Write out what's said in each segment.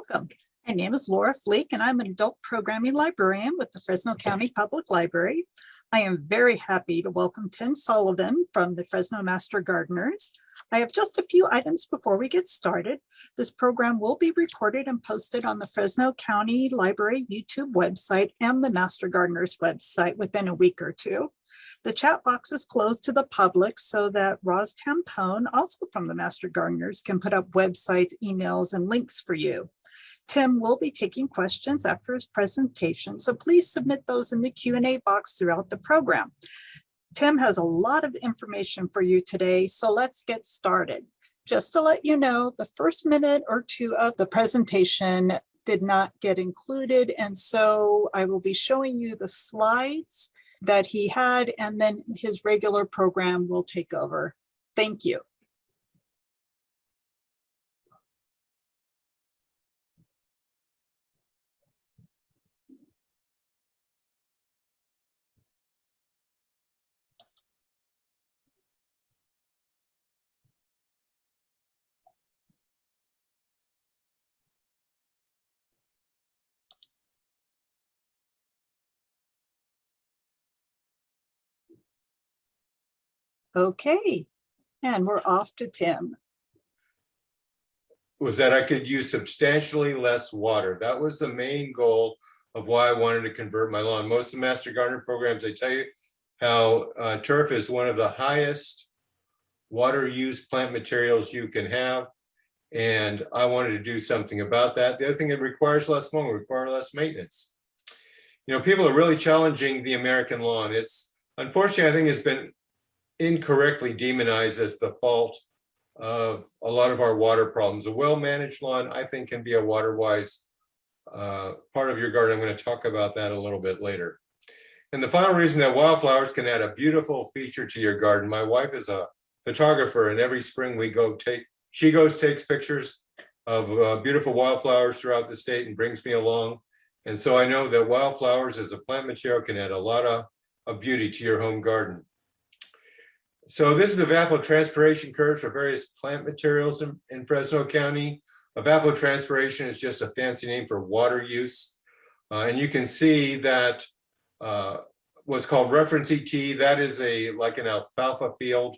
Welcome. My name is Laura Fleek, and I'm an adult programming librarian with the Fresno County Public Library. I am very happy to welcome Tim Sullivan from the Fresno Master Gardeners. I have just a few items before we get started. This program will be recorded and posted on the Fresno County Library YouTube website and the Master Gardeners website within a week or two. The chat box is closed to the public so that Roz Tampone, also from the Master Gardeners, can put up websites, emails, and links for you. Tim will be taking questions after his presentation, so please submit those in the Q&A box throughout the program. Tim has a lot of information for you today, so let's get started. Just to let you know, the first minute or two of the presentation did not get included, and so I will be showing you the slides that he had, and then his regular program will take over. Thank you. Okay, and we're off to Tim. Was that I could use substantially less water. That was the main goal of why I wanted to convert my lawn. Most of the Master Gardener programs, they tell you how turf is one of the highest water use plant materials you can have. And I wanted to do something about that. The other thing, it requires less mowing, requires less maintenance. You know, people are really challenging the American lawn. It's unfortunately, I think it's been incorrectly demonized as the fault of a lot of our water problems. A well-managed lawn, I think, can be a water-wise part of your garden. I'm going to talk about that a little bit later. And the final reason that wildflowers can add a beautiful feature to your garden. My wife is a photographer, and every spring she takes pictures of beautiful wildflowers throughout the state and brings me along. And so I know that wildflowers as a plant material can add a lot of beauty to your home garden. So this is evapotranspiration curves for various plant materials in Fresno County. Evapotranspiration is just a fancy name for water use. And you can see that what's called reference ET, that is like an alfalfa field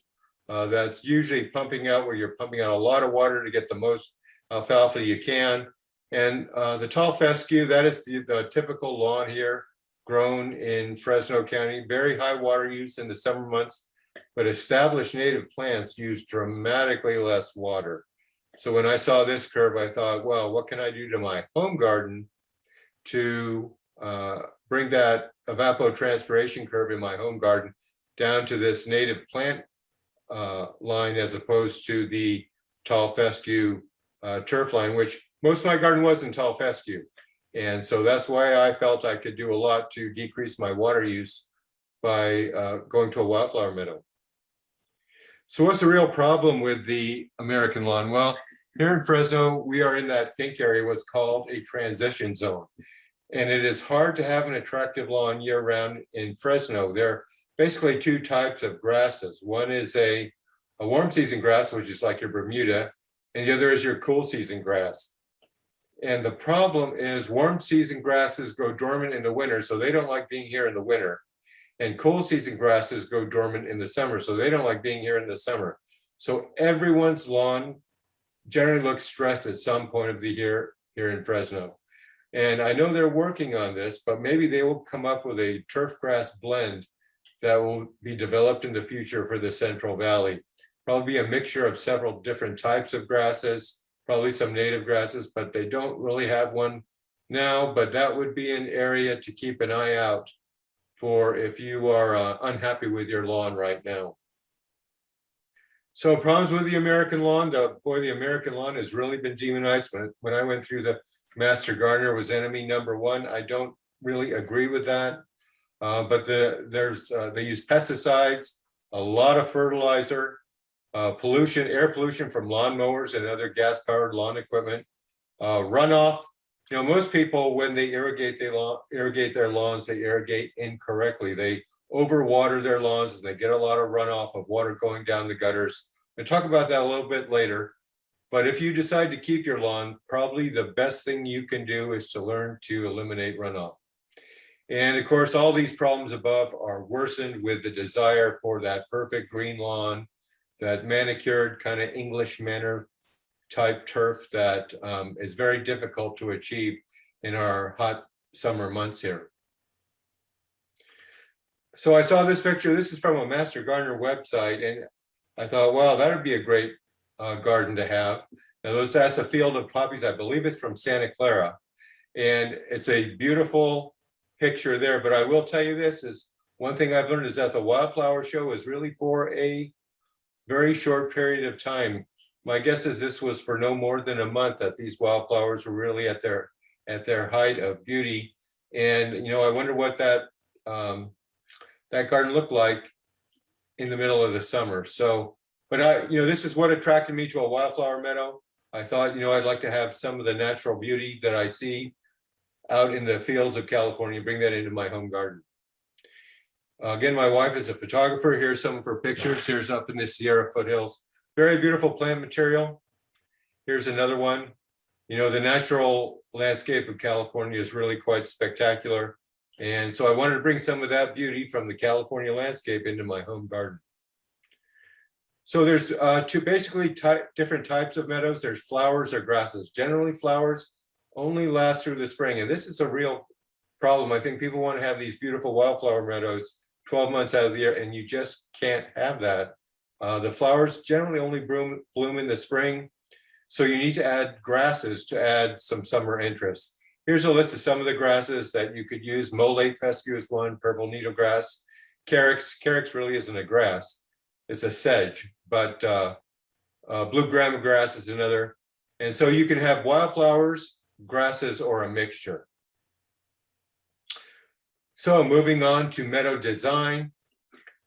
that's usually pumping out, where you're pumping out a lot of water to get the most alfalfa you can. And the tall fescue, that is the typical lawn here grown in Fresno County. Very high water use in the summer months. But established native plants use dramatically less water. So when I saw this curve, I thought, well, what can I do to my home garden to bring that evapotranspiration curve in my home garden down to this native plant line, as opposed to the tall fescue turf line, which most of my garden was in tall fescue. And so that's why I felt I could do a lot to decrease my water use by going to a wildflower meadow. So what's the real problem with the American lawn? Well, here in Fresno, we are in that pink area, what's called a transition zone. And it is hard to have an attractive lawn year round in Fresno. There are basically two types of grasses. One is a warm season grass, which is like your Bermuda, and the other is your cool season grass. And the problem is warm season grasses go dormant in the winter, so they don't like being here in the winter. And cool season grasses go dormant in the summer, so they don't like being here in the summer. So everyone's lawn generally looks stressed at some point of the year here in Fresno. And I know they're working on this, but maybe they will come up with a turf grass blend that will be developed in the future for the Central Valley. Probably be a mixture of several different types of grasses, probably some native grasses, but they don't really have one now. But that would be an area to keep an eye out for if you are unhappy with your lawn right now. So problems with the American lawn, the American lawn has really been demonized. When I went through the Master Gardener was enemy number one. I don't really agree with that. But they use pesticides, a lot of fertilizer, pollution, air pollution from lawnmowers and other gas-powered lawn equipment, runoff. You know, most people, when they irrigate their lawns, they irrigate incorrectly. They overwater their lawns and they get a lot of runoff of water going down the gutters. We'll talk about that a little bit later. But if you decide to keep your lawn, probably the best thing you can do is to learn to eliminate runoff. And of course, all these problems above are worsened with the desire for that perfect green lawn, that manicured kind of English manor type turf that is very difficult to achieve in our hot summer months here. So I saw this picture. This is from a Master Gardener website, and I thought, wow, that would be a great garden to have. Now, that's a field of poppies. I believe it's from Santa Clara, and it's a beautiful picture there. But I will tell you this is one thing I've learned is that the wildflower show is really for a very short period of time. My guess is this was for no more than a month that these wildflowers were really at their height of beauty. And I wonder what that garden looked like in the middle of the summer. So, but this is what attracted me to a wildflower meadow. I thought, I'd like to have some of the natural beauty that I see out in the fields of California, bring that into my home garden. Again, my wife is a photographer. Here's some of her pictures. Here's up in the Sierra foothills. Very beautiful plant material. Here's another one. The natural landscape of California is really quite spectacular. And so I wanted to bring some of that beauty from the California landscape into my home garden. So there's two basically different types of meadows. There's flowers or grasses. Generally, flowers only last through the spring. And this is a real problem. I think people want to have these beautiful wildflower meadows 12 months out of the year, and you just can't have that. The flowers generally only bloom in the spring. So you need to add grasses to add some summer interest. Here's a list of some of the grasses that you could use. Molate fescue is one, purple needlegrass. Carex really isn't a grass, it's a sedge, but blue grama grass is another. And so you can have wildflowers, grasses, or a mixture. So moving on to meadow design.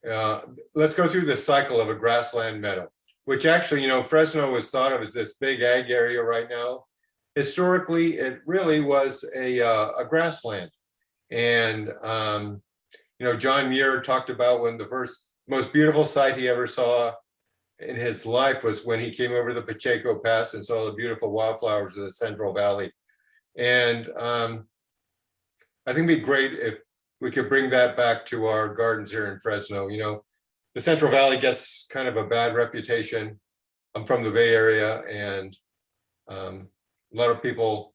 Let's go through the cycle of a grassland meadow, which actually, Fresno was thought of as this big ag area right now. Historically, it really was a grassland. And, John Muir talked about when the most beautiful sight he ever saw in his life was when he came over the Pacheco Pass and saw the beautiful wildflowers of the Central Valley. And I think it'd be great if we could bring that back to our gardens here in Fresno. The Central Valley gets kind of a bad reputation. I'm from the Bay Area, and a lot of people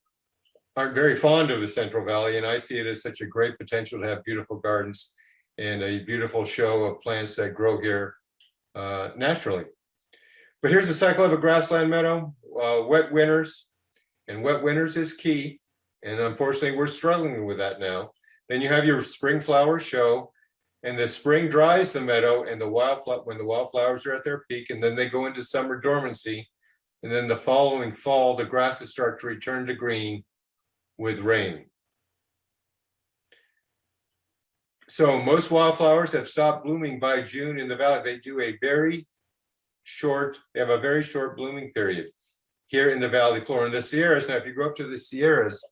aren't very fond of the Central Valley, and I see it as such a great potential to have beautiful gardens and a beautiful show of plants that grow here naturally. But here's the cycle of a grassland meadow. Wet winters, and wet winters is key, and unfortunately we're struggling with that now. Then you have your spring flower show, and the spring dries the meadow, and when the wildflowers are at their peak, and then they go into summer dormancy, and then the following fall, the grasses start to return to green with rain. So most wildflowers have stopped blooming by June in the valley. They have a very short blooming period here in the valley floor. In the Sierras, now if you go up to the Sierras,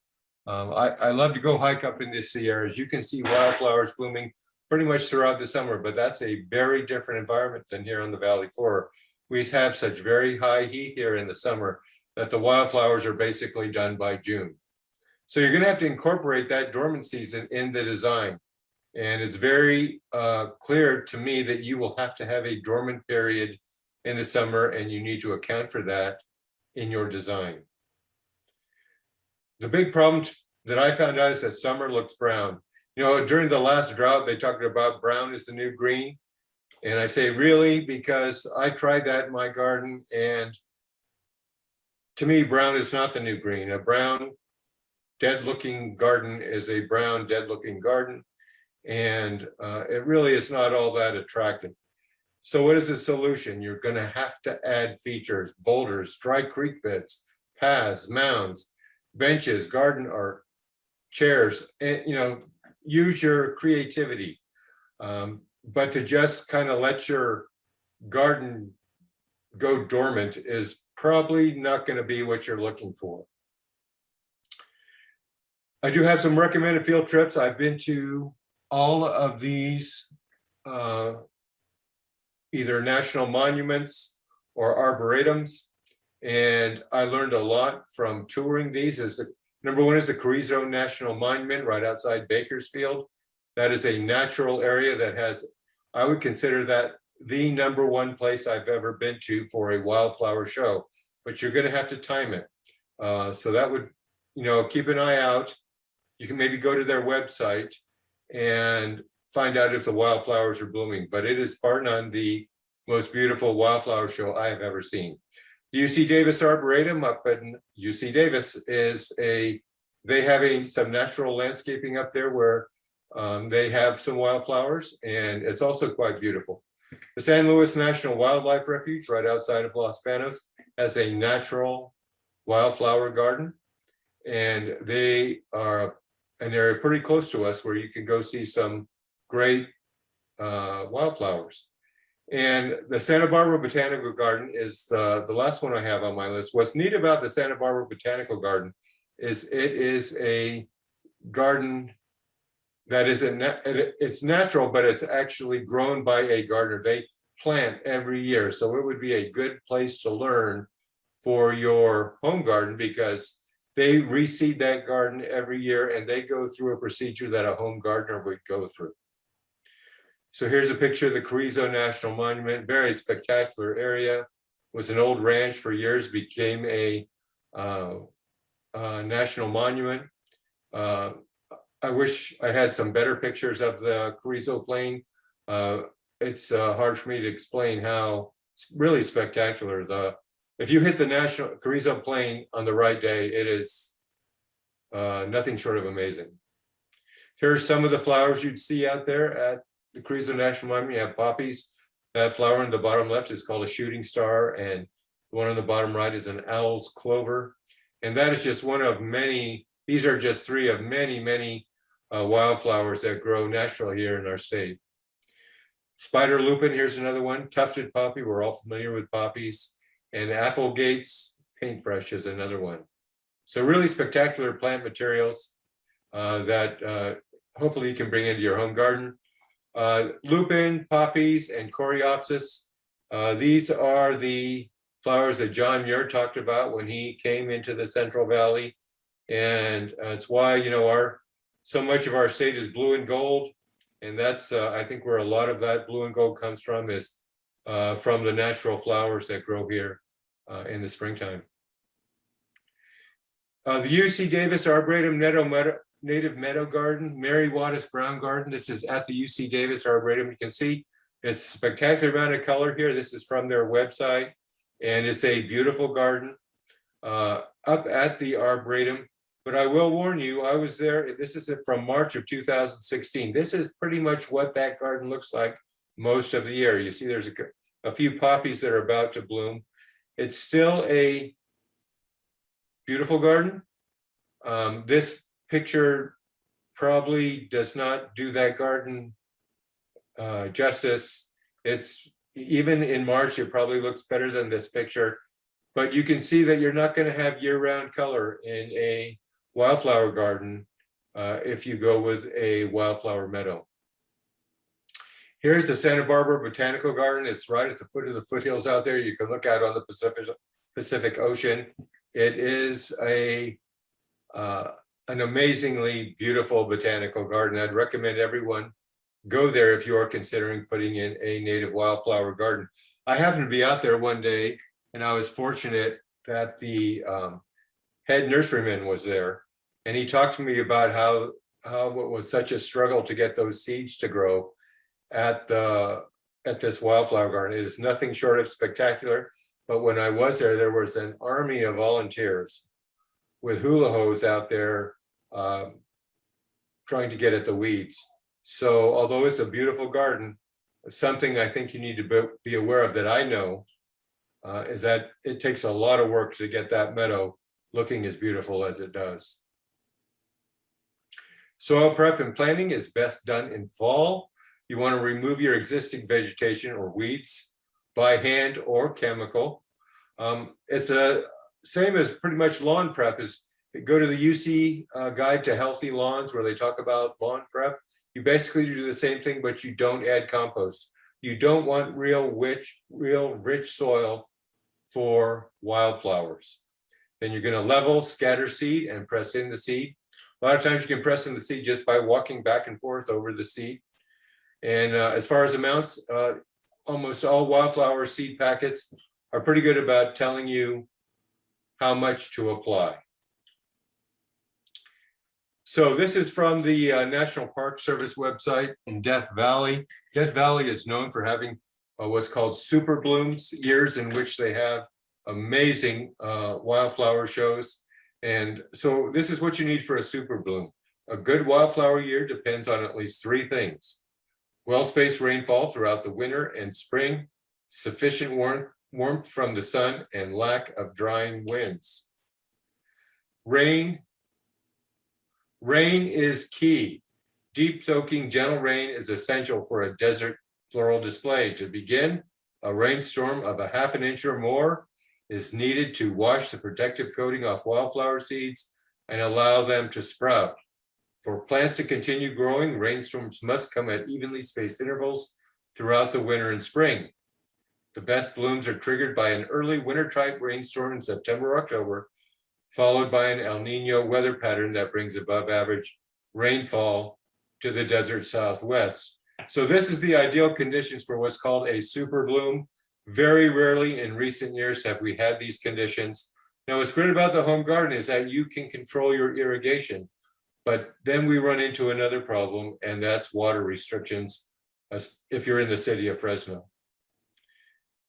I love to go hike up in the Sierras. You can see wildflowers blooming pretty much throughout the summer, but that's a very different environment than here on the valley floor. We have such very high heat here in the summer that the wildflowers are basically done by June. So you're going to have to incorporate that dormant season in the design. And it's very clear to me that you will have to have a dormant period in the summer, and you need to account for that in your design. The big problem that I found out is that summer looks brown. During the last drought, they talked about brown is the new green. And I say, really? Because I tried that in my garden, and to me, brown is not the new green. A brown, dead-looking garden is a brown, dead-looking garden, and it really is not all that attractive. So what is the solution? You're going to have to add features: boulders, dry creek beds, paths, mounds, benches, garden art, chairs, and use your creativity. But to just kind of let your garden go dormant is probably not going to be what you're looking for. I do have some recommended field trips. I've been to all of these either national monuments or arboretums. And I learned a lot from touring these. Number one is the Carrizo National Monument right outside Bakersfield. That is a natural area that has, I would consider that the number one place I've ever been to for a wildflower show, but you're going to have to time it. So that would, keep an eye out. You can maybe go to their website and find out if the wildflowers are blooming, but it is bar none the most beautiful wildflower show I have ever seen. The UC Davis Arboretum up in UC Davis they have some natural landscaping up there where they have some wildflowers, and it's also quite beautiful. The San Luis National Wildlife Refuge right outside of Los Banos has a natural wildflower garden, and they're pretty close to us where you can go see some great wildflowers. And the Santa Barbara Botanical Garden is the last one I have on my list. What's neat about the Santa Barbara Botanical Garden is it is a garden that it's natural, but it's actually grown by a gardener. They plant every year. So it would be a good place to learn for your home garden, because they reseed that garden every year and they go through a procedure that a home gardener would go through. So here's a picture of the Carrizo National Monument, very spectacular area. It was an old ranch for years, became a national monument. I wish I had some better pictures of the Carrizo Plain. It's hard for me to explain how it's really spectacular. If you hit the National Carrizo Plain on the right day, it is nothing short of amazing. Here's some of the flowers you'd see out there at the Carrizo National Monument. You have poppies. That flower in the bottom left is called a shooting star, and the one on the bottom right is an owl's clover. And that is just one of many. These are just three of many, many wildflowers that grow naturally here in our state. Spider lupin, here's another one. Tufted poppy, we're all familiar with poppies. And Applegate's paintbrush is another one. So really spectacular plant materials that hopefully you can bring into your home garden. Lupin, poppies, and coreopsis. These are the flowers that John Muir talked about when he came into the Central Valley. And it's why, so much of our state is blue and gold. And that's, I think, where a lot of that blue and gold comes from, is from the natural flowers that grow here in the springtime. The UC Davis Arboretum Native Meadow Garden, Mary Wattis Brown Garden. This is at the UC Davis Arboretum. You can see it's a spectacular amount of color here. This is from their website, and it's a beautiful garden up at the Arboretum. But I will warn you, I was there. This is from March of 2016. This is pretty much what that garden looks like most of the year. You see there's a few poppies that are about to bloom. It's still a beautiful garden. This picture probably does not do that garden justice. It's even in March, it probably looks better than this picture, but you can see that you're not going to have year-round color in a wildflower garden if you go with a wildflower meadow. Here's the Santa Barbara Botanical Garden. It's right at the foot of the foothills out there. You can look out on the Pacific Ocean. It is an amazingly beautiful botanical garden. I'd recommend everyone go there if you are considering putting in a native wildflower garden. I happened to be out there one day, and I was fortunate that the head nurseryman was there, and he talked to me about how it was such a struggle to get those seeds to grow at this wildflower garden. It is nothing short of spectacular. But when I was there, there was an army of volunteers with hula hose out there trying to get at the weeds. So although it's a beautiful garden, something I think you need to be aware of that I know is that it takes a lot of work to get that meadow looking as beautiful as it does. Soil prep and planting is best done in fall. You want to remove your existing vegetation or weeds by hand or chemical. It's a same as pretty much lawn prep. Is go to the UC Guide to Healthy Lawns, where they talk about lawn prep. You basically do the same thing, but you don't add compost. You don't want real rich soil for wildflowers. Then you're going to level, scatter seed, and press in the seed. A lot of times you can press in the seed just by walking back and forth over the seed. And as far as amounts, almost all wildflower seed packets are pretty good about telling you how much to apply. So this is from the National Park Service website in Death Valley. Death Valley is known for having what's called super blooms, years in which they have amazing wildflower shows. And so this is what you need for a super bloom. A good wildflower year depends on at least three things: well-spaced rainfall throughout the winter and spring, sufficient warmth from the sun, and lack of drying winds. Rain is key. Deep soaking, gentle rain is essential for a desert floral display. To begin, a rainstorm of a ½ inch or more is needed to wash the protective coating off wildflower seeds and allow them to sprout. For plants to continue growing, rainstorms must come at evenly spaced intervals throughout the winter and spring. The best blooms are triggered by an early winter-type rainstorm in September or October, followed by an El Nino weather pattern that brings above average rainfall to the desert Southwest. So this is the ideal conditions for what's called a super bloom. Very rarely in recent years have we had these conditions. Now, what's great about the home garden is that you can control your irrigation, but then we run into another problem, and that's water restrictions if you're in the city of Fresno.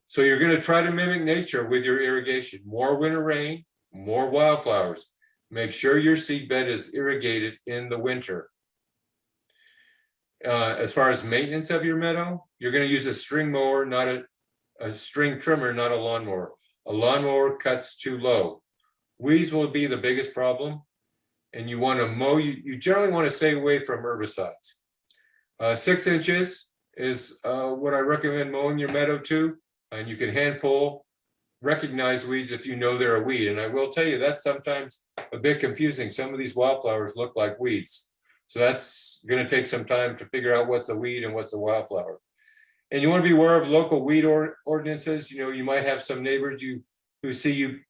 So you're going to try to mimic nature with your irrigation. More winter rain, more wildflowers. Make sure your seed bed is irrigated in the winter. As far as maintenance of your meadow, you're going to use a string mower, not a string trimmer, not a lawnmower. A lawnmower cuts too low. Weeds will be the biggest problem, and you want to mow. You generally want to stay away from herbicides. 6 inches is what I recommend mowing your meadow to, and you can hand pull, recognize weeds if you know they're a weed. And I will tell you that's sometimes a bit confusing. Some of these wildflowers look like weeds. So that's going to take some time to figure out what's a weed and what's a wildflower. And you want to be aware of local weed ordinances. You know, you might have some neighbors who see you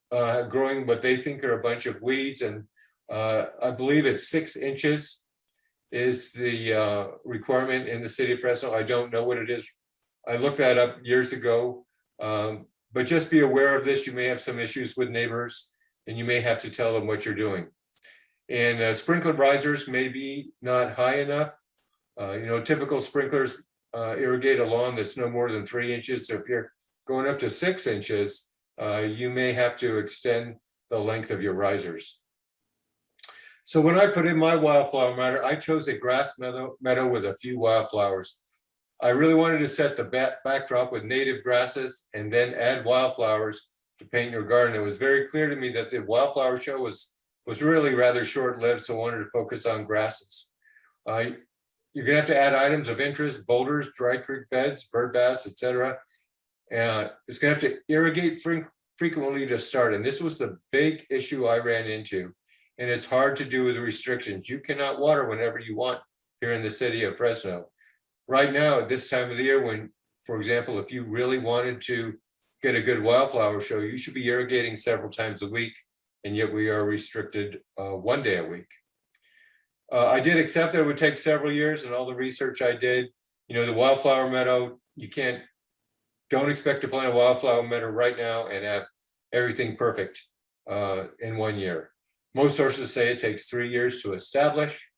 growing what they think are a bunch of weeds. And I believe it's 6 inches is the requirement in the city of Fresno. I don't know what it is. I looked that up years ago. But just be aware of this. You may have some issues with neighbors, and you may have to tell them what you're doing. And sprinkler risers may be not high enough. You know, typical sprinklers irrigate a lawn that's no more than 3 inches. So if you're going up to 6 inches, you may have to extend the length of your risers. So when I put in my wildflower matter, I chose a grass meadow with a few wildflowers. I really wanted to set the backdrop with native grasses and then add wildflowers to paint your garden. It was very clear to me that the wildflower show was really rather short-lived, so I wanted to focus on grasses. You're gonna have to add items of interest: boulders, dry creek beds, bird baths, etc. It's gonna have to irrigate frequently to start. And this was the big issue I ran into. And it's hard to do with the restrictions. You cannot water whenever you want here in the city of Fresno. Right now, at this time of the year, when, for example, if you really wanted to get a good wildflower show, you should be irrigating several times a week, and yet we are restricted 1 day a week. I did accept that it would take several years, and all the research I did, you know, the wildflower meadow, don't expect to plant a wildflower meadow right now and have everything perfect in 1 year. Most sources say it takes 3 years to establish,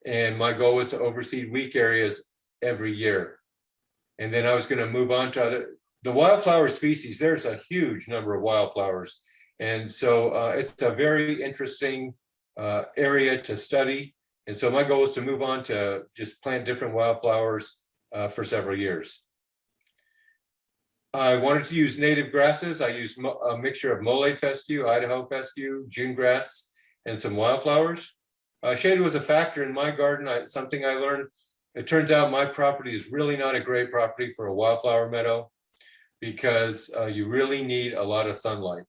and my goal was to overseed weak areas every year. And then I was going to move on to the wildflower species. There's a huge number of wildflowers. And so it's a very interesting area to study. And so my goal is to move on to just plant different wildflowers for several years. I wanted to use native grasses. I used a mixture of mole fescue, Idaho fescue, June grass, and some wildflowers. Shade was a factor in my garden. Something I learned. It turns out my property is really not a great property for a wildflower meadow because you really need a lot of sunlight.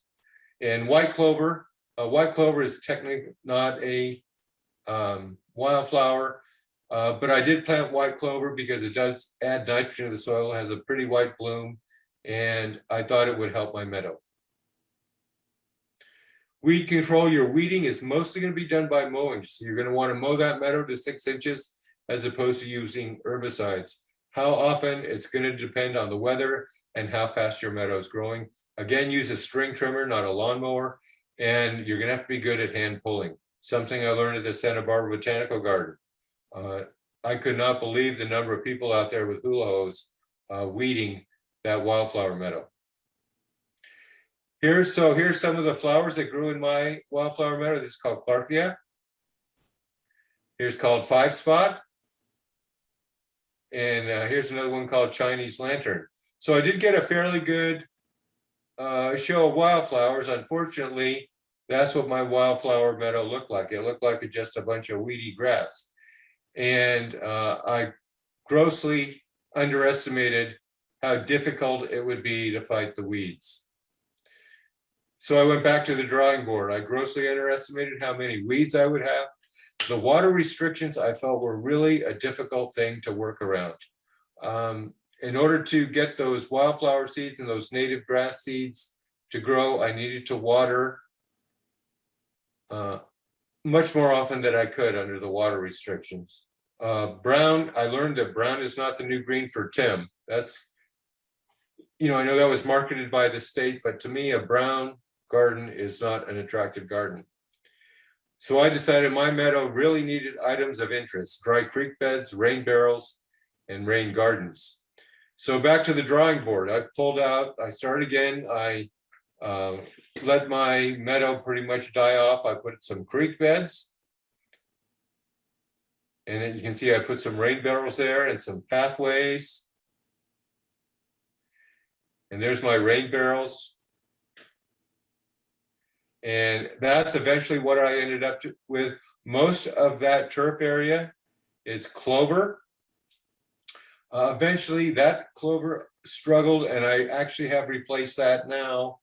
And white clover is technically not a wildflower, but I did plant white clover because it does add nitrogen to the soil, has a pretty white bloom, and I thought it would help my meadow. Weed control, your weeding is mostly going to be done by mowing. So you're going to want to mow that meadow to 6 inches as opposed to using herbicides. How often, it's going to depend on the weather and how fast your meadow is growing. Again, use a string trimmer, not a lawnmower, and you're going to have to be good at hand pulling. Something I learned at the Santa Barbara Botanical Garden. I could not believe the number of people out there with hula hose weeding that wildflower meadow. Here's some of the flowers that grew in my wildflower meadow. This is called Clarkia. Here's called 5-spot. And here's another one called Chinese lantern. So I did get a fairly good show of wildflowers. Unfortunately, that's what my wildflower meadow looked like. It looked like just a bunch of weedy grass. And I grossly underestimated how difficult it would be to fight the weeds. So I went back to the drawing board. I grossly underestimated how many weeds I would have. The water restrictions I felt were really a difficult thing to work around. In order to get those wildflower seeds and those native grass seeds to grow, I needed to water much more often than I could under the water restrictions. Brown, I learned that brown is not the new green for Tim. That's, I know that was marketed by the state, but to me, a brown garden is not an attractive garden. So I decided my meadow really needed items of interest: dry creek beds, rain barrels, and rain gardens. So back to the drawing board. I started again. I let my meadow pretty much die off. I put some creek beds. And then you can see I put some rain barrels there and some pathways. And there's my rain barrels. And that's eventually what I ended up with. Most of that turf area is clover. Eventually that clover struggled, and I actually have replaced that now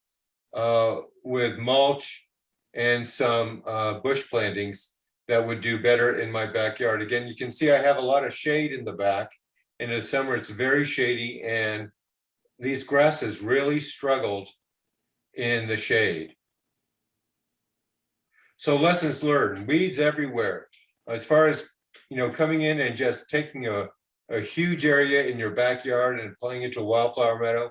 with mulch and some bush plantings that would do better in my backyard. Again, you can see I have a lot of shade in the back. In the summer, it's very shady, and these grasses really struggled in the shade. So lessons learned: weeds everywhere. As far as, coming in and just taking a huge area in your backyard and playing into a wildflower meadow.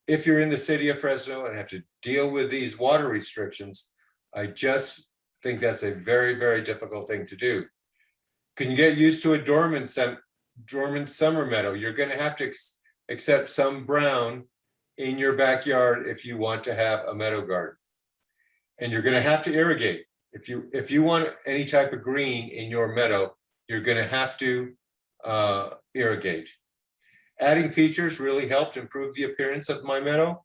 If you're in the city of Fresno and have to deal with these water restrictions, I just think that's a very, very difficult thing to do. Can you get used to a dormant summer meadow? You're going to have to accept some brown in your backyard if you want to have a meadow garden. And you're going to have to irrigate. If you want any type of green in your meadow, you're going to have to irrigate. Adding features really helped improve the appearance of my meadow.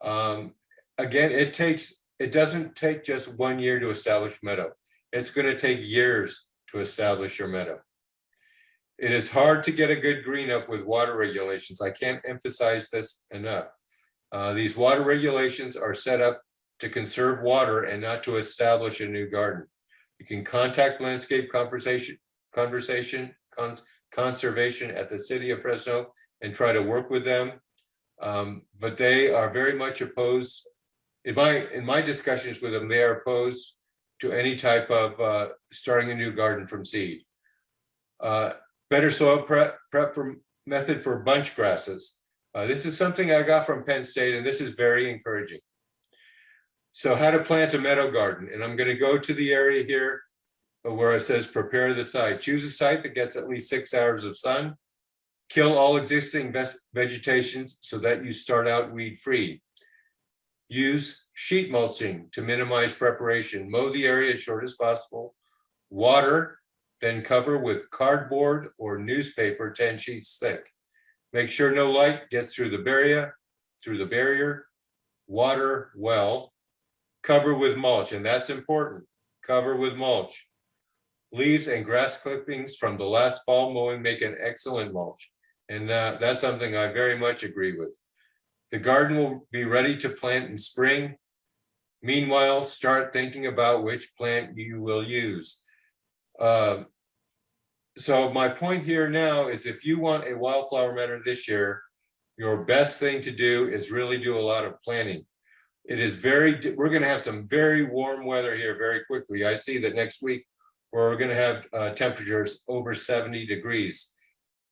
Again, it doesn't take just 1 year to establish meadow. It's going to take years to establish your meadow. It is hard to get a good green up with water regulations. I can't emphasize this enough. These water regulations are set up to conserve water and not to establish a new garden. You can contact landscape conservation at the city of Fresno and try to work with them. But they are very much opposed. In my discussions with them, they are opposed to any type of starting a new garden from seed. Better soil prep method for bunch grasses. This is something I got from Penn State, and this is very encouraging. So how to plant a meadow garden. And I'm going to go to the area here where it says prepare the site. Choose a site that gets at least 6 hours of sun. Kill all existing vegetation so that you start out weed free. Use sheet mulching to minimize preparation. Mow the area as short as possible. Water, then cover with cardboard or newspaper 10 sheets thick. Make sure no light gets through the barrier. Water well. Cover with mulch, and that's important. Cover with mulch. Leaves and grass clippings from the last fall mowing make an excellent mulch, and that's something I very much agree with. The garden will be ready to plant in spring. Meanwhile, start thinking about which plant you will use. So my point here now is if you want a wildflower meadow this year, your best thing to do is really do a lot of planting. It is we're going to have some very warm weather here very quickly. I see that next week we're going to have temperatures over 70 degrees.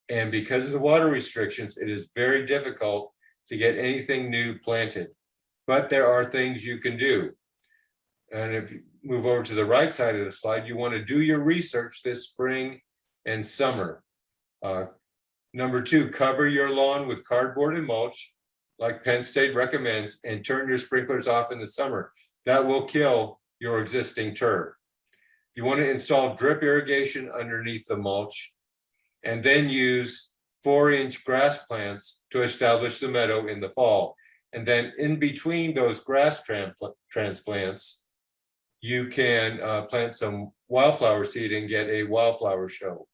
And because of the water restrictions, it is very difficult to get anything new planted. But there are things you can do. And if you move over to the right side of the slide, you want to do your research this spring and summer. Number 2, cover your lawn with cardboard and mulch, like Penn State recommends, and turn your sprinklers off in the summer. That will kill your existing turf. You want to install drip irrigation underneath the mulch, and then use 4-inch grass plants to establish the meadow in the fall. And then in between those grass transplants, you can plant some wildflower seed and get a wildflower show.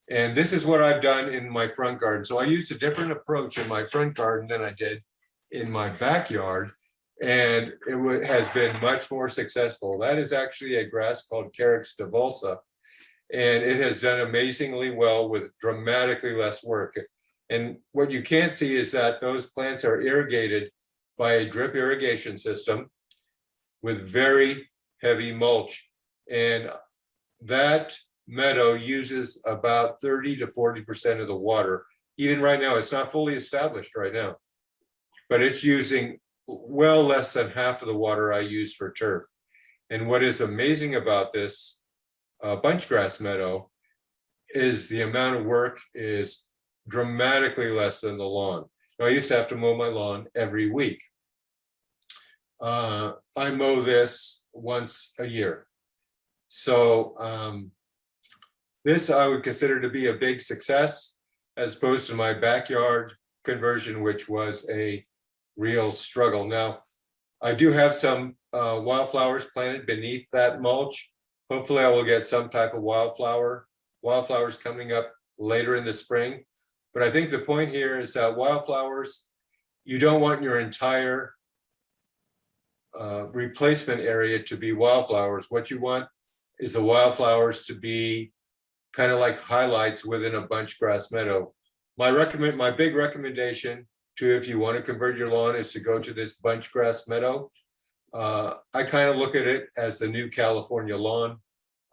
And this is what I've done in my front garden. So I used a different approach in my front garden than I did in my backyard, and it has been much more successful. That is actually a grass called Carex divulsa, and it has done amazingly well with dramatically less work. And what you can't see is that those plants are irrigated by a drip irrigation system with very heavy mulch. And that meadow uses about 30 to 40% of the water. Even right now, it's not fully established right now, but it's using well less than half of the water I use for turf. And what is amazing about this bunchgrass meadow is the amount of work is dramatically less than the lawn. Now, I used to have to mow my lawn every week. I mow this once a year. So this I would consider to be a big success, as opposed to my backyard conversion, which was a real struggle. Now, I do have some wildflowers planted beneath that mulch. Hopefully I will get some type of wildflowers coming up later in the spring. But I think the point here is that wildflowers, you don't want your entire replacement area to be wildflowers. What you want is the wildflowers to be kind of like highlights within a bunchgrass meadow. My big recommendation to, if you want to convert your lawn, is to go to this bunchgrass meadow. I kind of look at it as the new California lawn.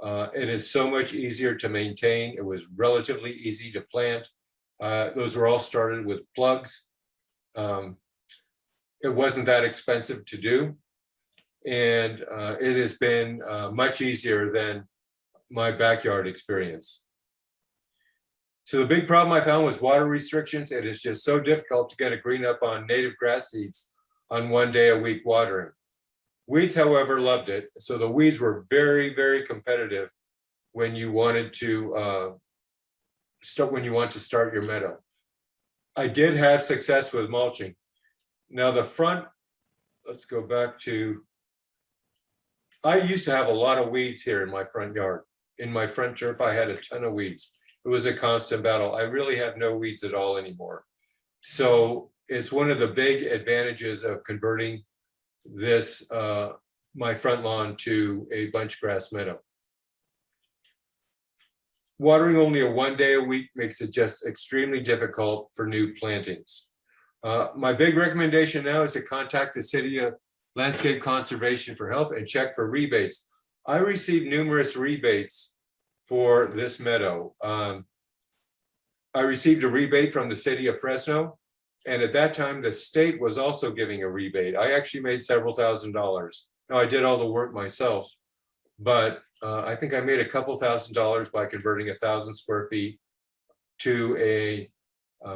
It is so much easier to maintain. It was relatively easy to plant. Those were all started with plugs. It wasn't that expensive to do. And it has been much easier than my backyard experience. So the big problem I found was water restrictions. It is just so difficult to get a green up on native grass seeds on 1 day a week watering. Weeds, however, loved it. So the weeds were very, very competitive when you wanted to start your meadow. I did have success with mulching. Now the front, let's go back to, I used to have a lot of weeds here in my front yard. In my front turf, I had a ton of weeds. It was a constant battle. I really have no weeds at all anymore. So it's one of the big advantages of converting this, my front lawn, to a bunchgrass meadow. Watering only a 1 day a week makes it just extremely difficult for new plantings. My big recommendation now is to contact the City of Landscape Conservation for help and check for rebates. I received numerous rebates for this meadow. I received a rebate from the City of Fresno, and at that time the state was also giving a rebate. I actually made several $1,000s. Now, I did all the work myself, but I think I made a couple $1,000s by converting 1,000 square feet to a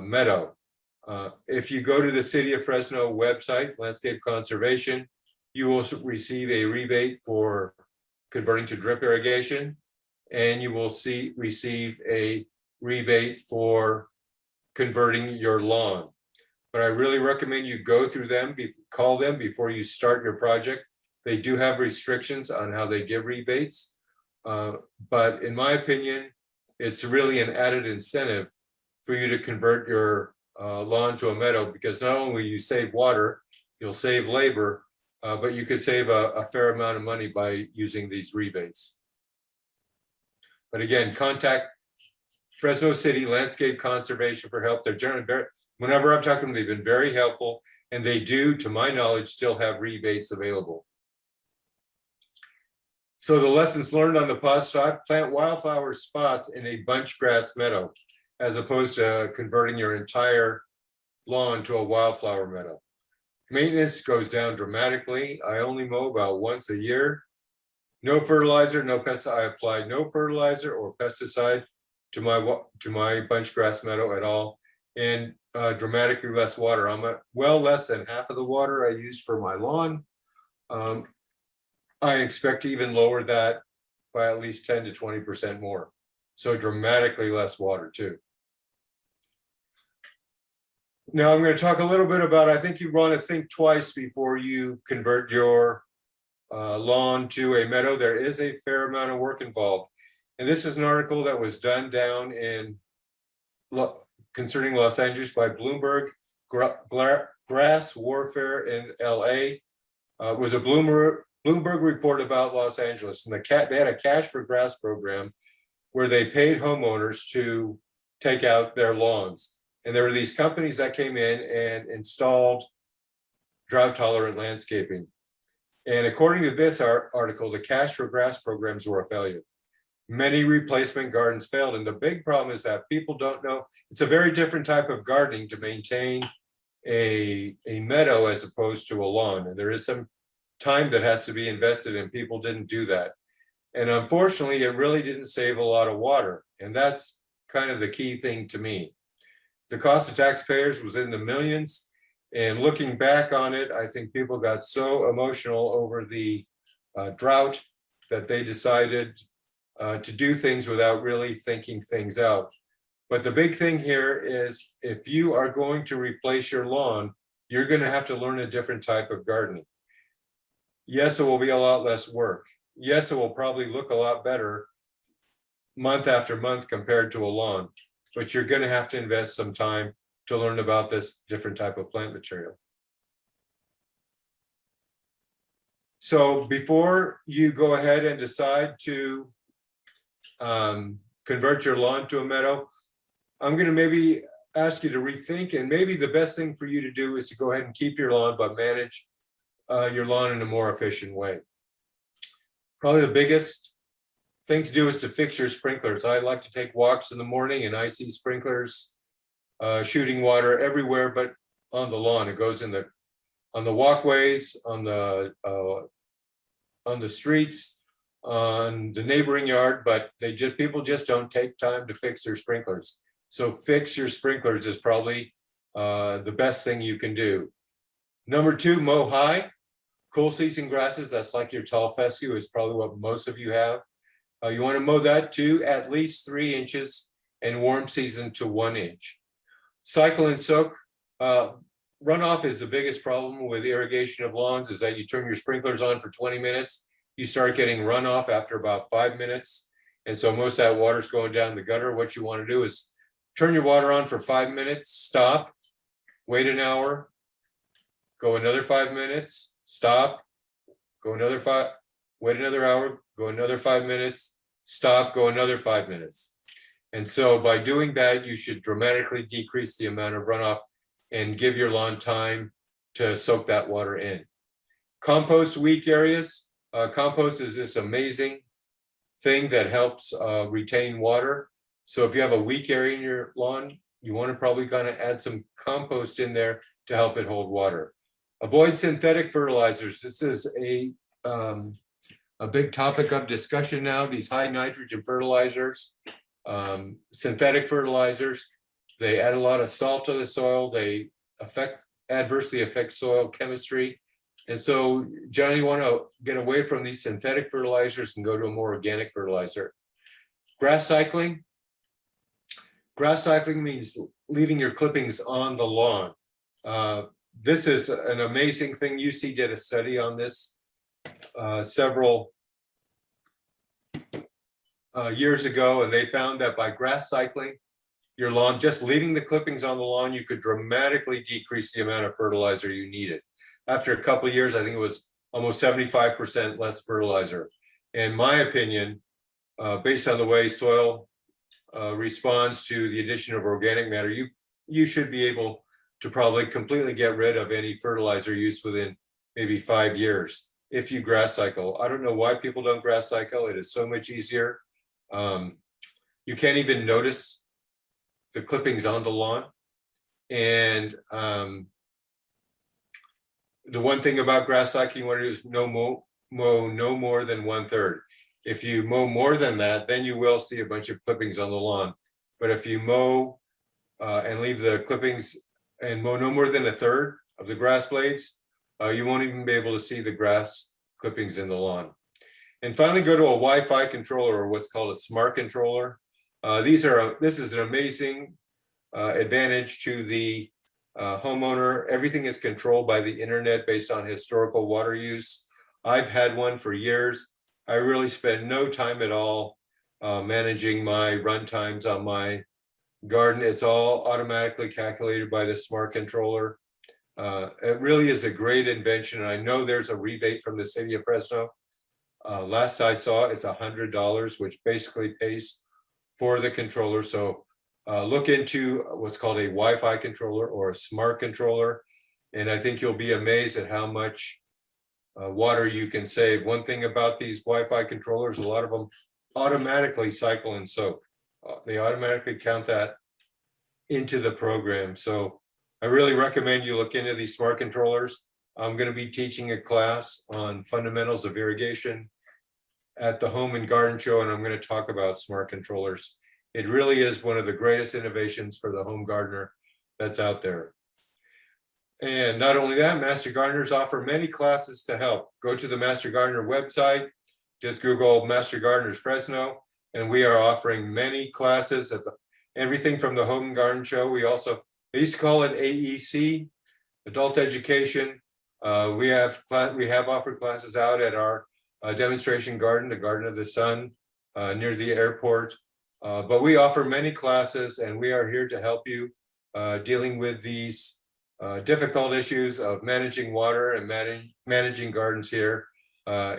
meadow. If you go to the City of Fresno website, Landscape Conservation, you will receive a rebate for converting to drip irrigation, and you will receive a rebate for converting your lawn. But I really recommend you go through them, call them before you start your project. They do have restrictions on how they give rebates, but in my opinion, it's really an added incentive for you to convert your lawn to a meadow, because not only you save water, you'll save labor, but you could save a fair amount of money by using these rebates. But again, contact Fresno City Landscape Conservation for help. They're generally Whenever I've talked to them, they've been very helpful, and they do, to my knowledge, still have rebates available. So the lessons learned on the positive: plant wildflower spots in a bunch grass meadow, as opposed to converting your entire lawn to a wildflower meadow. Maintenance goes down dramatically. I only mow about once a year. No fertilizer, no pesticide. I apply no fertilizer or pesticide to my bunch grass meadow at all, and dramatically less water. I'm at well less than half of the water I use for my lawn. I expect to even lower that by at least 10 to 20% more. So dramatically less water too. Now I'm going to talk a little bit about, I think you want to think twice before you convert your lawn to a meadow. There is a fair amount of work involved. And this is an article that was done down in concerning Los Angeles by Bloomberg. Grass warfare in LA was a Bloomberg report about Los Angeles, and they had a cash for grass program where they paid homeowners to take out their lawns. And there were these companies that came in and installed drought tolerant landscaping. And according to this article, the cash for grass programs were a failure. Many replacement gardens failed. And the big problem is that people don't know. It's a very different type of gardening to maintain a meadow as opposed to a lawn. And there is some time that has to be invested, and people didn't do that. And unfortunately, it really didn't save a lot of water. And that's kind of the key thing to me. The cost of taxpayers was in the millions. And looking back on it, I think people got so emotional over the drought that they decided to do things without really thinking things out. But the big thing here is, if you are going to replace your lawn, you're going to have to learn a different type of gardening. Yes, it will be a lot less work. Yes, it will probably look a lot better month after month compared to a lawn, but you're going to have to invest some time to learn about this different type of plant material. So before you go ahead and decide to convert your lawn to a meadow, I'm going to maybe ask you to rethink, and maybe the best thing for you to do is to go ahead and keep your lawn, but manage your lawn in a more efficient way. Probably the biggest thing to do is to fix your sprinklers. I like to take walks in the morning, and I see sprinklers shooting water everywhere but on the lawn. It goes in on the walkways, on the streets, on the neighboring yard, but people just don't take time to fix their sprinklers. So fix your sprinklers is probably the best thing you can do. Number two, mow high. Cool season grasses, that's like your tall fescue, is probably what most of you have. You want to mow that to at least 3 inches, and warm season to 1 inch. Cycle and soak. Runoff is the biggest problem with irrigation of lawns, is that you turn your sprinklers on for 20 minutes, you start getting runoff after about 5 minutes. And so most of that water's going down the gutter. What you want to do is turn your water on for 5 minutes, stop, wait an hour, go another 5 minutes, stop, go another 5, wait another hour, go another 5 minutes, stop, go another 5 minutes. And so by doing that, you should dramatically decrease the amount of runoff and give your lawn time to soak that water in. Compost weak areas. Compost is this amazing thing that helps retain water. So if you have a weak area in your lawn, you want to probably kind of add some compost in there to help it hold water. Avoid synthetic fertilizers. This is a big topic of discussion now, these high nitrogen fertilizers. Synthetic fertilizers, they add a lot of salt to the soil. They adversely affect soil chemistry. And so generally you want to get away from these synthetic fertilizers and go to a more organic fertilizer. Grass cycling. Grass cycling means leaving your clippings on the lawn. This is an amazing thing. UC did a study on this several years ago, and they found that by grass cycling your lawn, just leaving the clippings on the lawn, you could dramatically decrease the amount of fertilizer you needed. After a couple of years, I think it was almost 75% less fertilizer. In my opinion, based on the way soil responds to the addition of organic matter, you should be able to probably completely get rid of any fertilizer use within maybe 5 years if you grass cycle. I don't know why people don't grass cycle. It is so much easier. You can't even notice the clippings on the lawn. And the one thing about grass cycling you want to do is mow no more than 1/3. If you mow more than that, then you will see a bunch of clippings on the lawn. But if you mow and leave the clippings and mow no more than 1/3 of the grass blades, you won't even be able to see the grass clippings in the lawn. And finally, go to a Wi-Fi controller, or what's called a smart controller. This is an amazing advantage to the homeowner. Everything is controlled by the internet based on historical water use. I've had one for years. I really spend no time at all managing my run times on my garden. It's all automatically calculated by the smart controller. It really is a great invention. I know there's a rebate from the city of Fresno. Last I saw, it's $100, which basically pays for the controller. So look into what's called a Wi-Fi controller or a smart controller, and I think you'll be amazed at how much water you can save. One thing about these Wi-Fi controllers, a lot of them automatically cycle and soak. They automatically count that into the program. So I really recommend you look into these smart controllers. I'm going to be teaching a class on fundamentals of irrigation at the Home and Garden Show, and I'm going to talk about smart controllers. It really is one of the greatest innovations for the home gardener that's out there. And not only that, Master Gardeners offer many classes to help. Go to the Master Gardener website, just Google Master Gardeners Fresno, and we are offering many classes at everything from the Home and Garden Show. They used to call it AEC, Adult Education. We have offered classes out at our demonstration garden, the Garden of the Sun, near the airport. But we offer many classes, and we are here to help you dealing with these difficult issues of managing water and managing gardens here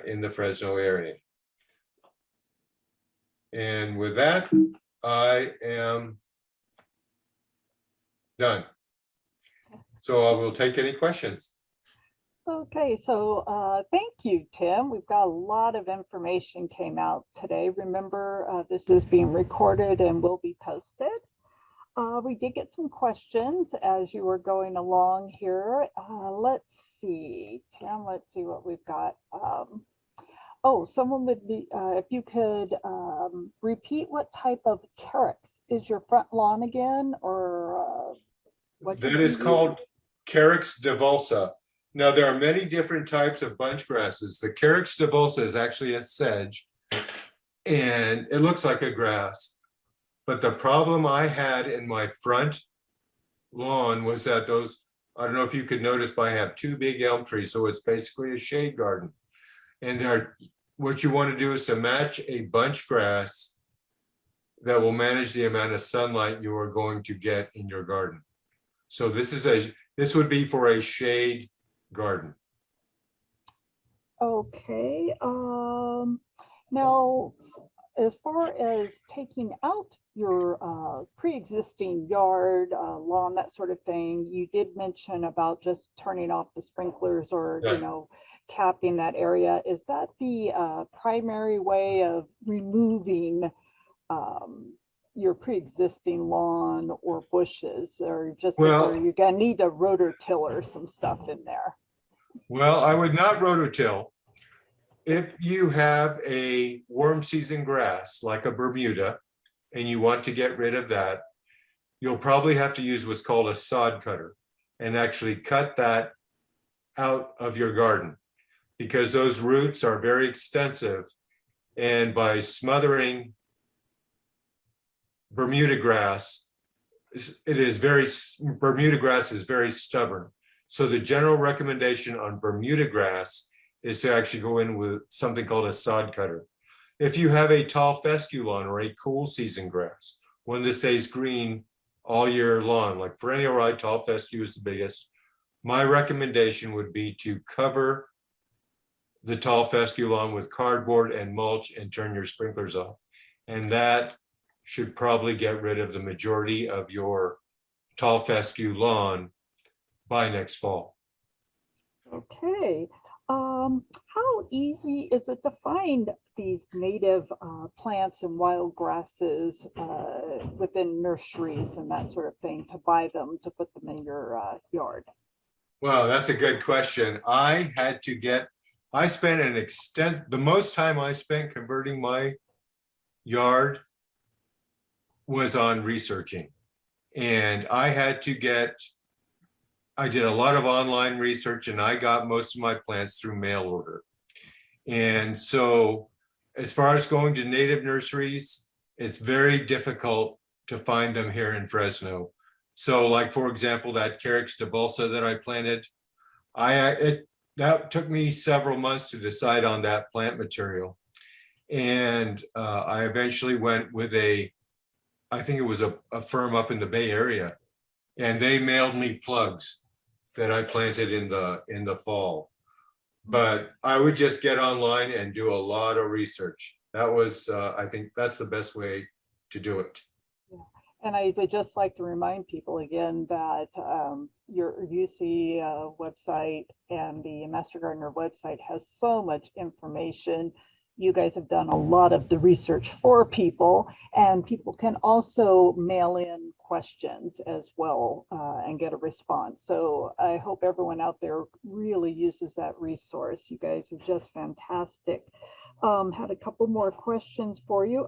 in the Fresno area. And with that, I am done. So I will take any questions. Okay, so thank you, Tim. We've got a lot of information came out today. Remember, this is being recorded and will be posted. We did get some questions as you were going along here. Let's see, Tim, let's see what we've got. Someone would be, if you could repeat what type of carex is your front lawn again, or what? That is called Carex divulsa. Now, there are many different types of bunch grasses. The Carex divulsa is actually a sedge, and it looks like a grass. But the problem I had in my front lawn was that I don't know if you could notice, but I have 2 big elm trees, so it's basically a shade garden. And what you want to do is to match a bunch grass that will manage the amount of sunlight you are going to get in your garden. So this would be for a shade garden. Okay. Now, as far as taking out your pre-existing yard, lawn, that sort of thing, you did mention about just turning off the sprinklers or, Right. Capping that area. Is that the primary way of removing your pre-existing lawn or bushes, or just or you're gonna need a rototiller some stuff in there? Well, I would not rototill. If you have a warm season grass like a Bermuda and you want to get rid of that, you'll probably have to use what's called a sod cutter and actually cut that out of your garden, because those roots are very extensive, and by smothering Bermuda grass, Bermuda grass is very stubborn. So the general recommendation on Bermuda grass is to actually go in with something called a sod cutter. If you have a tall fescue lawn or a cool season grass, one that stays green all year long, like perennial rye tall fescue is the biggest, my recommendation would be to cover the tall fescue lawn with cardboard and mulch and turn your sprinklers off. And that should probably get rid of the majority of your tall fescue lawn by next fall. Okay. How easy is it to find these native plants and wild grasses within nurseries and that sort of thing to buy them to put them in your yard? Well, that's a good question. I spent the most time I spent converting my yard was on researching. And I did a lot of online research, and I got most of my plants through mail order. And so as far as going to native nurseries, it's very difficult to find them here in Fresno. So like, for example, that Carex divulsa that I planted, that took me several months to decide on that plant material. And I eventually went with I think it was a firm up in the Bay Area, and they mailed me plugs that I planted in the fall. But I would just get online and do a lot of research. That was, I think that's the best way to do it. Yeah. And I would just like to remind people again that your UC website and the Master Gardener website has so much information. You guys have done a lot of the research for people, and people can also mail in questions as well and get a response. So I hope everyone out there really uses that resource. You guys are just fantastic. Had a couple more questions for you.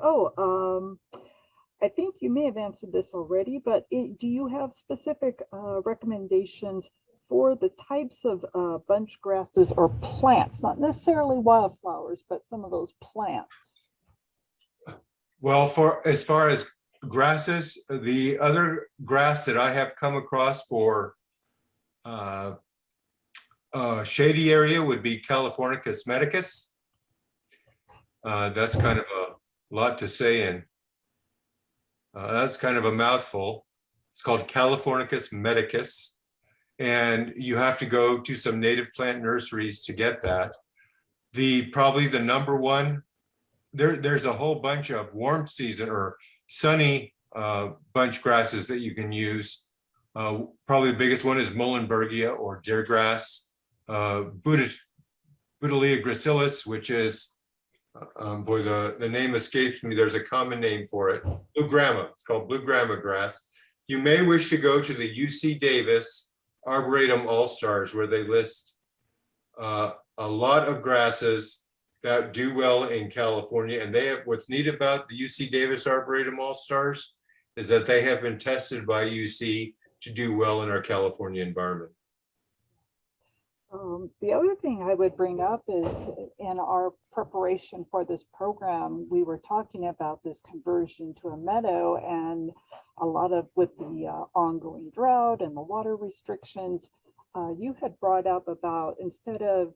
I think you may have answered this already, but do you have specific recommendations for the types of bunch grasses or plants, not necessarily wildflowers, but some of those plants? Well, as far as grasses, the other grass that I have come across for shady area would be Californicus Medicus. That's kind of a lot to say, and that's kind of a mouthful. It's called Californicus Medicus. And you have to go to some native plant nurseries to get that. Probably the number one, there's a whole bunch of warm season or sunny bunch grasses that you can use. Probably the biggest one is Muhlenbergia or deergrass, Buddleia gracilis, which is, boy, the name escapes me. There's a common name for it. Blue grama. It's called blue grama grass. You may wish to go to the UC Davis Arboretum All-Stars, where they list a lot of grasses that do well in California. And they have, what's neat about the UC Davis Arboretum All-Stars is that they have been tested by UC to do well in our California environment. The other thing I would bring up is in our preparation for this program, we were talking about this conversion to a meadow, and a lot of with the ongoing drought and the water restrictions, you had brought up about instead of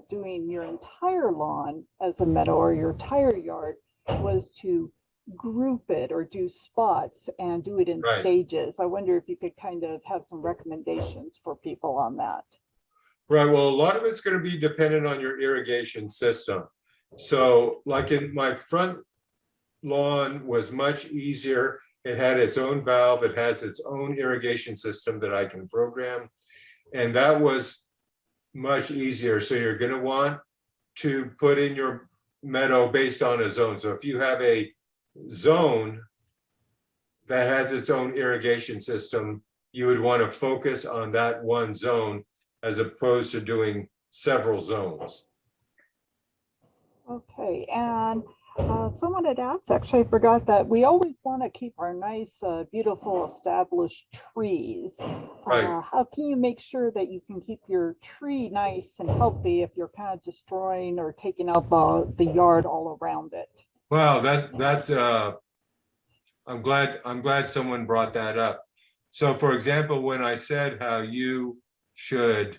doing your entire lawn as a meadow or your entire yard, was to group it or do spots and do it in stages. I wonder if you could kind of have some recommendations for people on that. Right. Well, a lot of it's going to be dependent on your irrigation system. So like in my front lawn was much easier. It had its own valve. It has its own irrigation system that I can program. And that was much easier. So you're going to want to put in your meadow based on a zone. So if you have a zone that has its own irrigation system, you would want to focus on that one zone as opposed to doing several zones. Okay, and someone had asked, actually I forgot that we always want to keep our nice, beautiful established trees. Right. How can you make sure that you can keep your tree nice and healthy if you're kind of destroying or taking out the yard all around it? Wow, that's I'm glad someone brought that up. So for example, when I said how you should,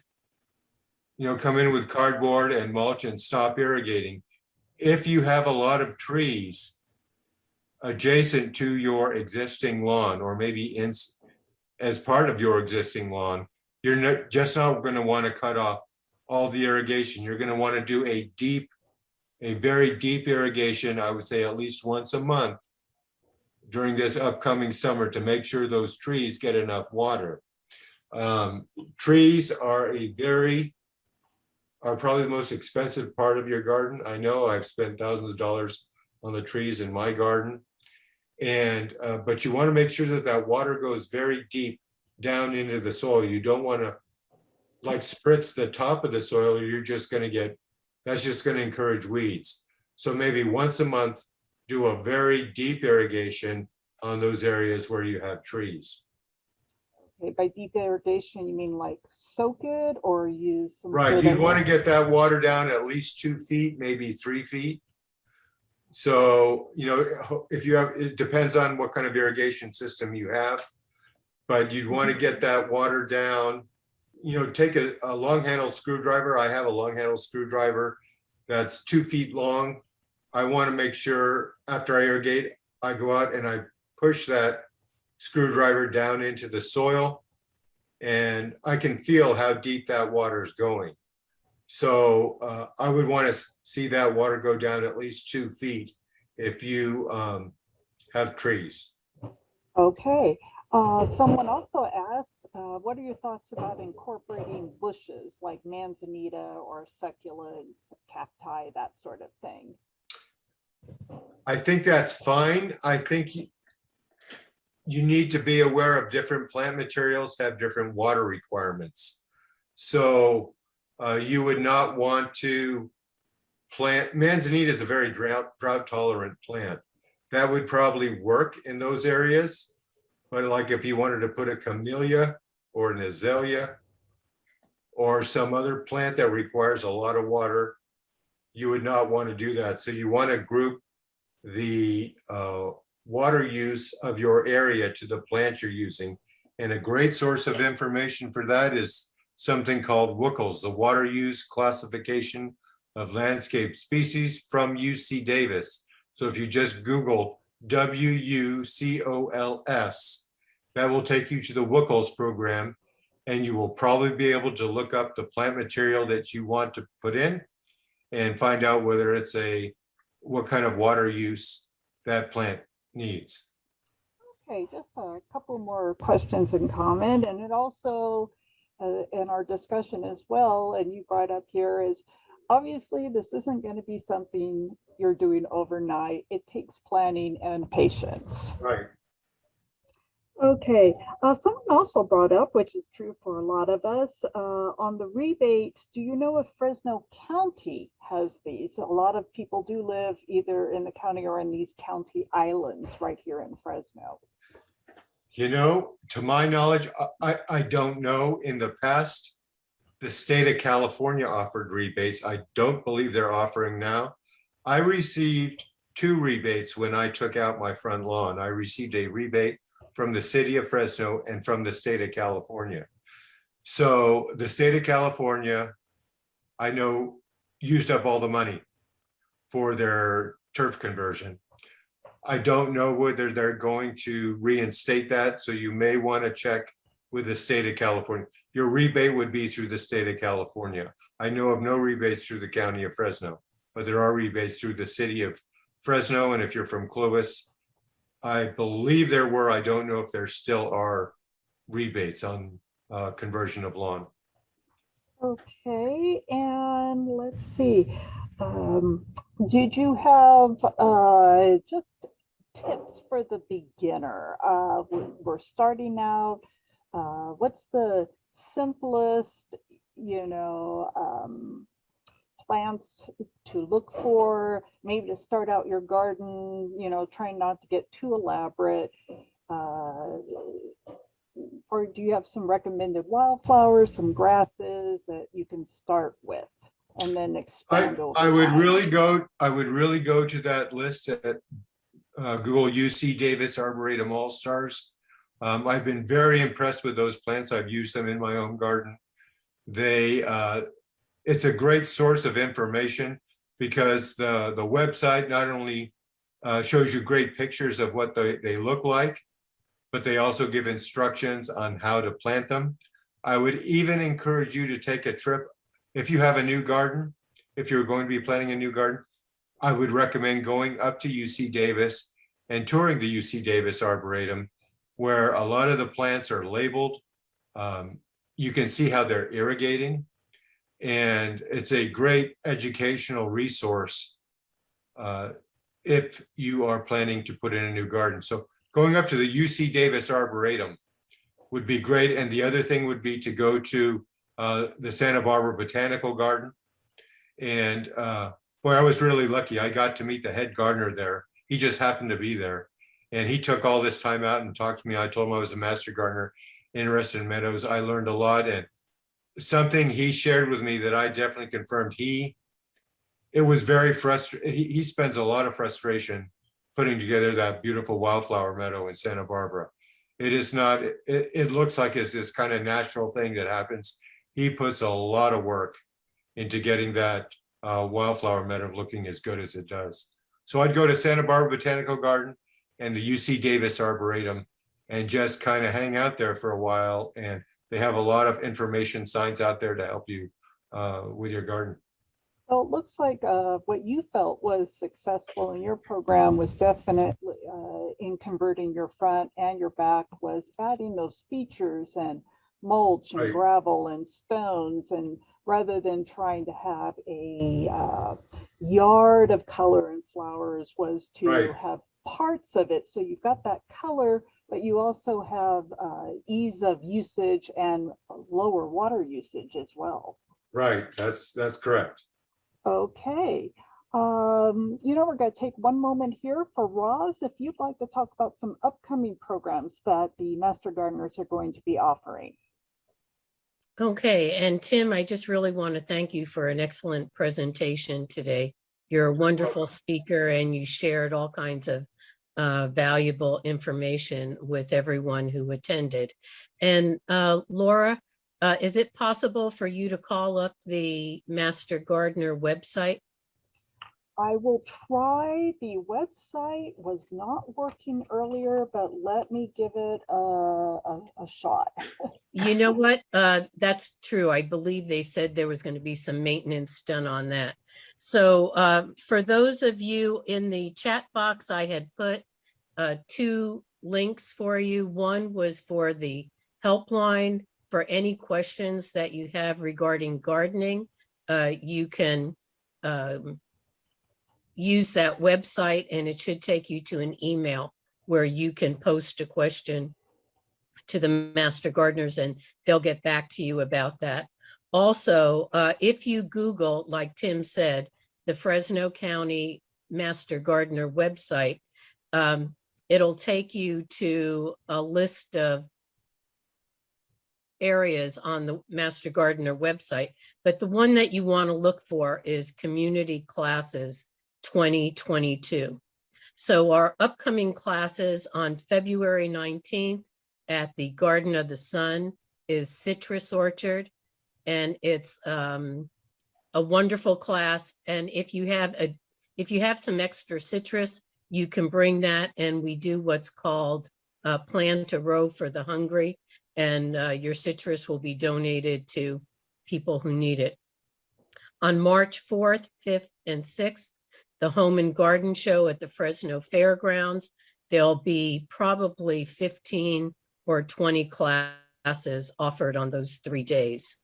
come in with cardboard and mulch and stop irrigating, if you have a lot of trees adjacent to your existing lawn, or maybe as part of your existing lawn, you're just not going to want to cut off all the irrigation. You're going to want to do a very deep irrigation, I would say at least once a month during this upcoming summer, to make sure those trees get enough water. Trees are probably the most expensive part of your garden. I know I've spent thousands of dollars on the trees in my garden. And, but you want to make sure that that water goes very deep down into the soil. You don't want to like spritz the top of the soil, or you're just going to get, that's just going to encourage weeds. So maybe once a month, do a very deep irrigation on those areas where you have trees. Okay, by deep irrigation, you mean like soak it or use some Right, sort you'd of want to get that water down at least 2 feet, maybe 3 feet. So, you know, if you have, it depends on what kind of irrigation system you have, but you'd want to get that water down. You know, take a long handled screwdriver. I have a long handled screwdriver that's 2 feet long. I want to make sure after I irrigate, I go out and I push that screwdriver down into the soil, and I can feel how deep that water is going. So I would want to see that water go down at least 2 feet if you have trees. Okay. Someone also asked, what are your thoughts about incorporating bushes like Manzanita or Succulents, Cacti, that sort of thing? I think that's fine. I think you need to be aware of different plant materials have different water requirements. So you would not want to plant, Manzanita is a very drought tolerant plant. That would probably work in those areas. But like if you wanted to put a camellia or an azalea or some other plant that requires a lot of water, you would not want to do that. So you want to group the water use of your area to the plant you're using. And a great source of information for that is something called WCLS, the Water Use Classification of Landscape Species from UC Davis. So if you just Google WUCOLS, that will take you to the WCLS program, and you will probably be able to look up the plant material that you want to put in and find out whether it's what kind of water use that plant needs. Okay, just a couple more questions and comment, and it also in our discussion as well, and you brought up here is obviously this isn't going to be something you're doing overnight. It takes planning and patience. Right. Okay, someone also brought up, which is true for a lot of us, on the rebates, do you know if Fresno County has these? A lot of people do live either in the county or in these county islands right here in Fresno. You know, to my knowledge, I don't know. In the past, the state of California offered rebates. I don't believe they're offering now. I received 2 rebates when I took out my front lawn. I received a rebate from the city of Fresno and from the state of California. So the state of California, I know, used up all the money for their turf conversion. I don't know whether they're going to reinstate that. So you may want to check with the state of California. Your rebate would be through the state of California. I know of no rebates through the county of Fresno, but there are rebates through the city of Fresno. And if you're from Clovis, I believe there were, I don't know if there still are rebates on conversion of lawn. Okay, and let's see. Did you have just tips for the beginner? We're starting out. What's the simplest, plants to look for, maybe to start out your garden, trying not to get too elaborate? Or do you have some recommended wildflowers, some grasses that you can start with and then expand over I would time? really go to that list at Google UC Davis Arboretum All Stars. I've been very impressed with those plants. I've used them in my own garden. It's a great source of information because the website not only shows you great pictures of what they look like, but they also give instructions on how to plant them. I would even encourage you to take a trip. If you have a new garden, if you're going to be planting a new garden, I would recommend going up to UC Davis and touring the UC Davis Arboretum, where a lot of the plants are labeled. you can see how they're irrigating. And it's a great educational resource if you are planning to put in a new garden. So going up to the UC Davis Arboretum would be great. And the other thing would be to go to the Santa Barbara Botanical Garden. And boy, I was really lucky. I got to meet the head gardener there. He just happened to be there. And he took all this time out and talked to me. I told him I was a master gardener interested in meadows. I learned a lot. And something he shared with me that I definitely confirmed, it was very frustrating. He spends a lot of frustration putting together that beautiful wildflower meadow in Santa Barbara. It is not, it looks like it's this kind of natural thing that happens. He puts a lot of work into getting that wildflower meadow looking as good as it does. So I'd go to Santa Barbara Botanical Garden and the UC Davis Arboretum and just kind of hang out there for a while. And they have a lot of information signs out there to help you with your garden. So it looks like what you felt was successful in your program was definitely in converting your front and your back was adding those features and mulch and Right. gravel and stones, and rather than trying to have a yard of color and flowers, was to Right. have parts of it. So you've got that color, but you also have ease of usage and lower water usage as well. Right, that's correct. Okay. We're going to take one moment here for Roz, if you'd like to talk about some upcoming programs that the Master Gardeners are going to be offering. Okay, and Tim, I just really want to thank you for an excellent presentation today. You're a wonderful speaker and you shared all kinds of valuable information with everyone who attended. And Laura, is it possible for you to call up the Master Gardener website? I will try. The website was not working earlier, but let me give it a shot. You know what? That's true. I believe they said there was going to be some maintenance done on that. So for those of you in the chat box, I had put 2 links for you. One was for the helpline for any questions that you have regarding gardening. You can use that website and it should take you to an email where you can post a question to the Master Gardeners and they'll get back to you about that. Also, if you Google, like Tim said, the Fresno County Master Gardener website, it'll take you to a list of areas on the Master Gardener website, but the one that you want to look for is Community Classes 2022. So our upcoming classes on February 19th at the Garden of the Sun is Citrus Orchard, and it's a wonderful class. And if you have some extra citrus, you can bring that, and we do what's called Plant a Row for the Hungry, and your citrus will be donated to people who need it. On March 4th, 5th, and 6th, the Home and Garden Show at the Fresno Fairgrounds. There'll be probably 15 or 20 classes offered on those 3 days.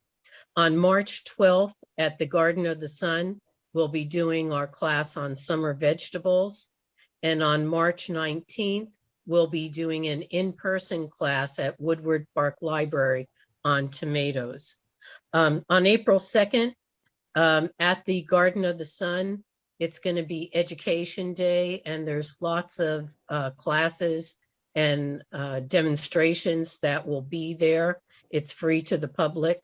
On March 12th at the Garden of the Sun, we'll be doing our class on summer vegetables. And on March 19th, we'll be doing an in-person class at Woodward Park Library on tomatoes. On April 2nd, at the Garden of the Sun, it's going to be Education Day, and there's lots of classes and demonstrations that will be there. It's free to the public.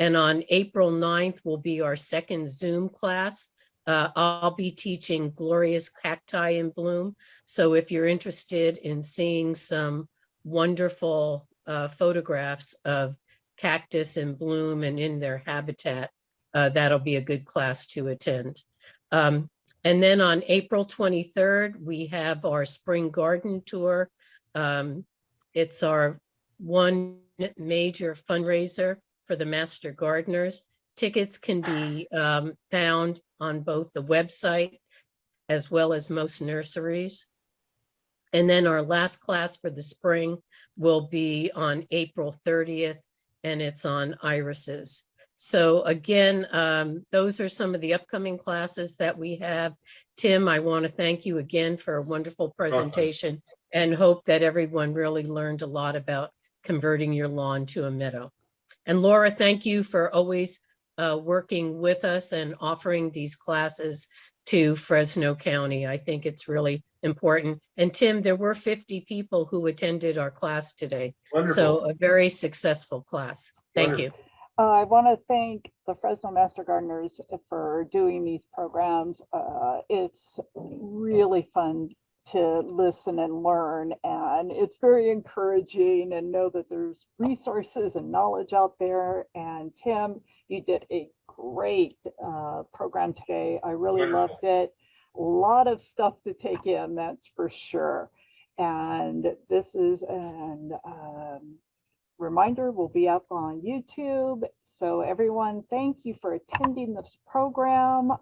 And on April 9th will be our second Zoom class. I'll be teaching Glorious Cacti in Bloom. So if you're interested in seeing some wonderful photographs of cactus in bloom and in their habitat, that'll be a good class to attend. And then on April 23rd, we have our spring garden tour. It's our one major fundraiser for the Master Gardeners. Tickets can be found on both the website as well as most nurseries. And then our last class for the spring will be on April 30th and it's on irises. So again, those are some of the upcoming classes that we have. Tim, I want to thank you again for a wonderful presentation and hope that everyone really learned a lot about converting your lawn to a meadow. And Laura, thank you for always working with us and offering these classes to Fresno County. I think it's really important. And Tim, there were 50 people who attended our class today. Wonderful. So a very successful class. Thank you. I want to thank the Fresno Master Gardeners for doing these programs. It's really fun to listen and learn, and it's very encouraging and know that there's resources and knowledge out there. And Tim, you did a great program today. I really loved it. A lot of stuff to take in, that's for sure. And this is an reminder, will be up on YouTube. So everyone, thank you for attending this program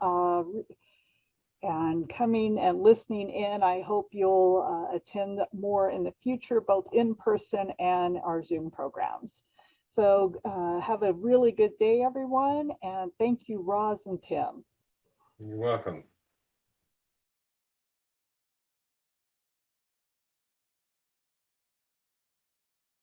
and coming and listening in. I hope you'll attend more in the future, both in person and our Zoom programs. So have a really good day, everyone. And thank you, Roz and Tim. You're welcome.